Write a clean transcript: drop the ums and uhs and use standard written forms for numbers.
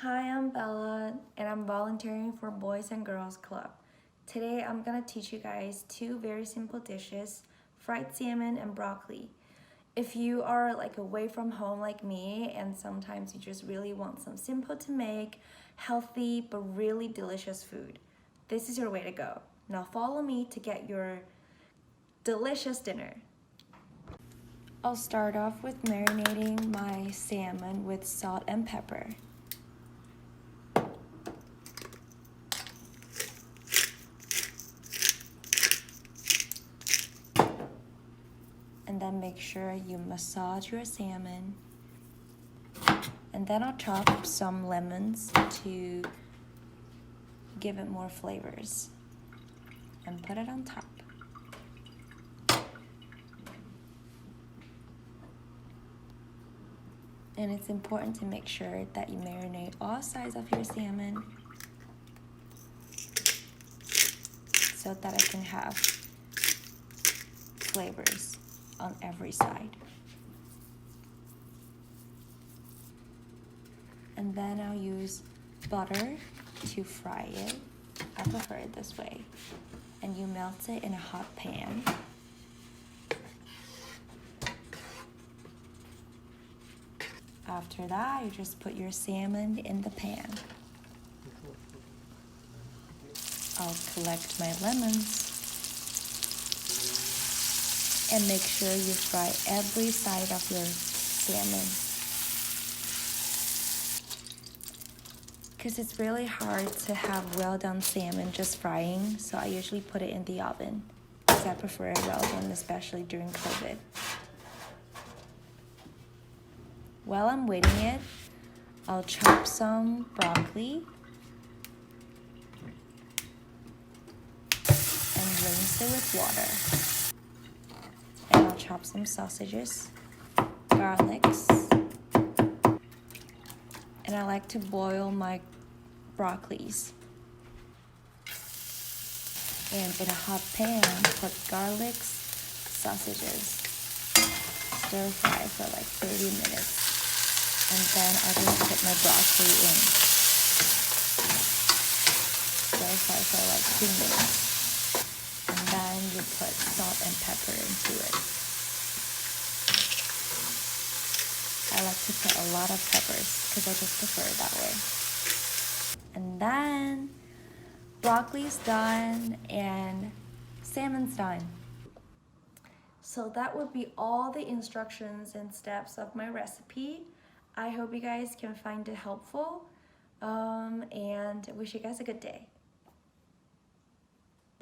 Hi, I'm Bella and I'm volunteering for Boys and Girls Club. Today I'm gonna teach you guys two very simple dishes, fried salmon and broccoli. If you are like away from home like me and sometimes you just really want some simple to make, healthy but really delicious food, this is your way to go. Now follow me to get your delicious dinner. I'll start off with marinating my salmon with salt and pepper. And then make sure you massage your salmon. And then I'll chop some lemons to give it more flavors and put it on top. And it's important to make sure that you marinate all sides of your salmon so that it can have flavors on every side. And then I'll use butter to fry it. I prefer it this way. And you melt it in a hot pan. After that, you just put your salmon in the pan. I'll collect my lemons. And make sure you fry every side of your salmon. Because it's really hard to have well done salmon just frying, so I usually put it in the oven because I prefer it well done, especially during COVID. While I'm waiting it, I'll chop some broccoli and rinse it with water. And I'll chop some sausages, garlics, and I like to boil my broccolis. And in a hot pan, put garlics, sausages, stir fry for like 30 minutes. And then I'll just put my broccoli in. Stir fry for like 2 minutes. And then you put salt and pepper into it. I like to put a lot of peppers because I just prefer it that way. And then broccoli's done and salmon's done. So that would be all the instructions and steps of my recipe. I hope you guys can find it helpful and wish you guys a good day.